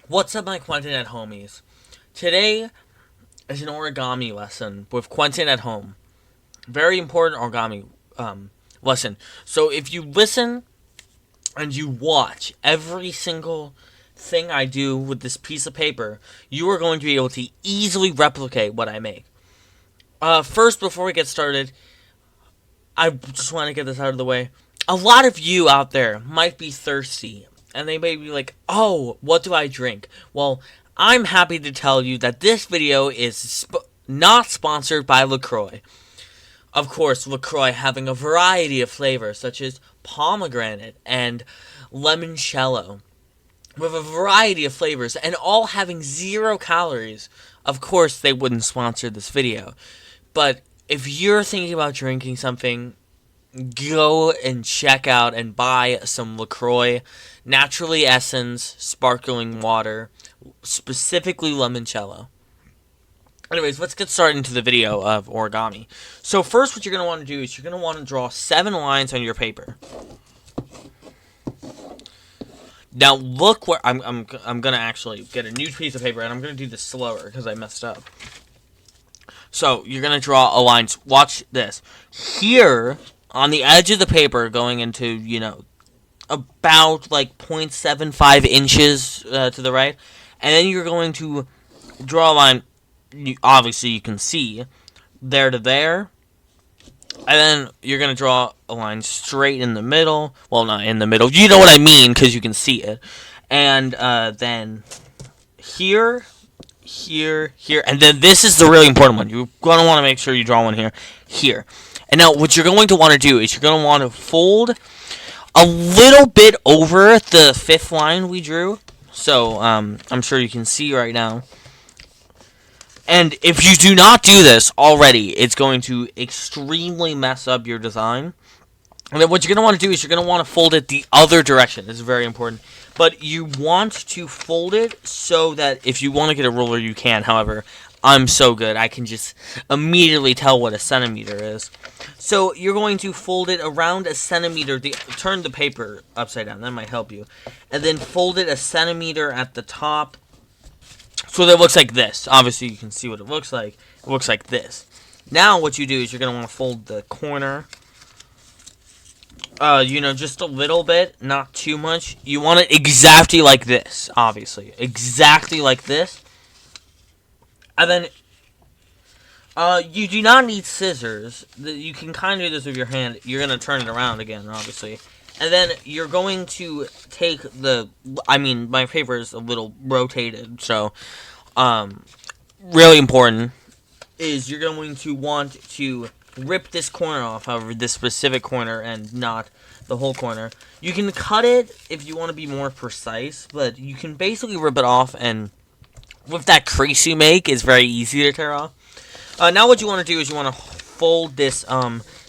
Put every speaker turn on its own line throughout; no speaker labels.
What's up, my QuentinAt homies? Today is an origami lesson with Quentin at home. Very important origami lesson. So if you listen and you watch every single thing I do with this piece of paper, you are going to be able to easily replicate what I make. First, before we get started, I just want to get this out of the way. A lot of you out there might be thirsty, and they may be like, oh, what do I drink? Well, I'm happy to tell you that this video is not sponsored by LaCroix. Of course, LaCroix having a variety of flavors, such as pomegranate and limoncello, with a variety of flavors, and all having 0 calories. Of course, they wouldn't sponsor this video. But if you're thinking about drinking something, go and check out and buy some LaCroix Naturally Essence sparkling water, specifically limoncello. Anyways, let's get started into the video of origami. So first, what you're going to want to do is you're going to want to draw 7 lines on your paper. Now look where I'm going to actually get a new piece of paper, and I'm going to do this slower because I messed up. So you're going to draw a line. Watch this. Here on the edge of the paper, going into, about like 0.75 inches to the right, and then you're going to draw a line. Obviously, you can see there to there, and then you're going to draw a line straight in the middle. Well, not in the middle. You know what I mean, because you can see it. And then here, and then this is the really important one. You're going to want to make sure you draw one here. And now what you're going to want to do is you're going to want to fold a little bit over the 5th line we drew. So I'm sure you can see right now. And if you do not do this already, it's going to extremely mess up your design. And then what you're going to want to do is you're going to want to fold it the other direction. This is very important. But you want to fold it so that if you want to get a ruler, you can. However, I'm so good, I can just immediately tell what a centimeter is. So you're going to fold it around a centimeter. Turn the paper upside down. That might help you. And then fold it a centimeter at the top. So that it looks like this. Obviously, you can see what it looks like. It looks like this. Now, what you do is you're going to want to fold the corner. Just a little bit, not too much. You want it exactly like this, obviously. Exactly like this. And then, you do not need scissors. You can kind of do this with your hand. You're going to turn it around again, obviously. And then you're going to take my paper is a little rotated, so, really important is you're going to want to rip this corner off, however, this specific corner and not the whole corner. You can cut it if you want to be more precise, but you can basically rip it off, and with that crease you make, it's very easy to tear off. Now what you want to do is you want to fold this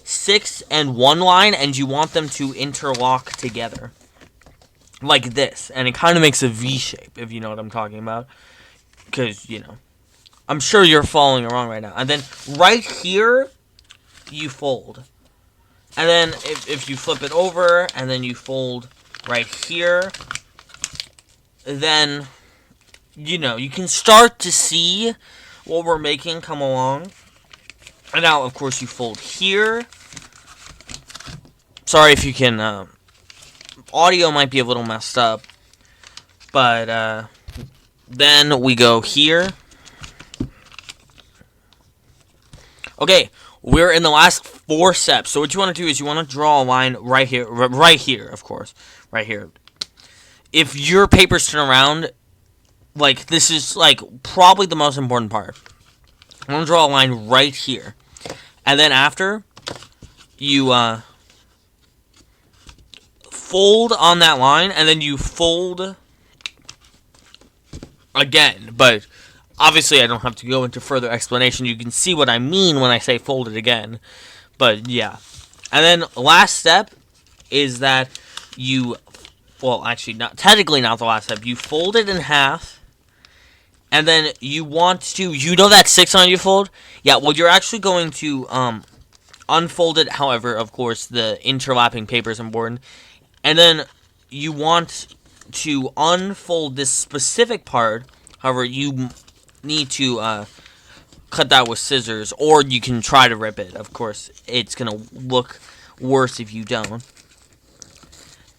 6 and 1 line, and you want them to interlock together like this, and it kind of makes a V shape, if you know what I'm talking about, because I'm sure you're following along right now. And then right here you fold, and then if you flip it over and then you fold right here, then you can start to see what we're making come along. And now, of course, you fold here. Sorry if you can, audio might be a little messed up, but, then we go here. Okay, we're in the last 4 steps, so what you want to do is you want to draw a line right here, of course, right here. If your paper's turned around, this is, probably the most important part. I'm going to draw a line right here. And then after, you fold on that line, and then you fold again. But obviously, I don't have to go into further explanation. You can see what I mean when I say fold it again. But, yeah. And then last step is that technically not the last step. You fold it in half. And then you want to, that 6 line you fold? Yeah, well, you're actually going to unfold it. However, of course, the interlapping paper is important. And then you want to unfold this specific part, however, you need to cut that with scissors, or you can try to rip it. Of course, it's gonna look worse if you don't.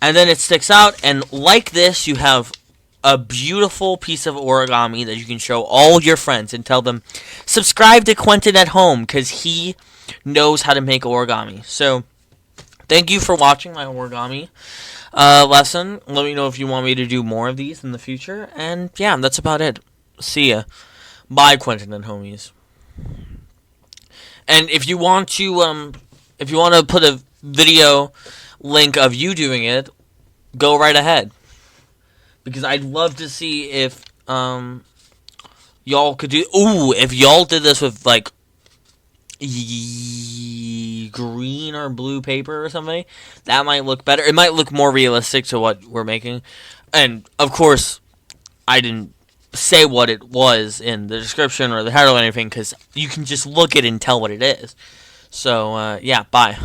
And then it sticks out, and like this, you have a beautiful piece of origami that you can show all your friends and tell them, subscribe to Quentin at Home, because he knows how to make origami. So, thank you for watching my origami lesson. Let me know if you want me to do more of these in the future. And yeah, that's about it. See ya. Bye, Quentin and homies. And if you want to put a video link of you doing it, go right ahead. Because I'd love to see if y'all could do. Ooh, if y'all did this with like green or blue paper or something, that might look better. It might look more realistic to what we're making. And of course, I didn't say what it was in the description or the header or anything, because you can just look at it and tell what it is. So yeah, bye.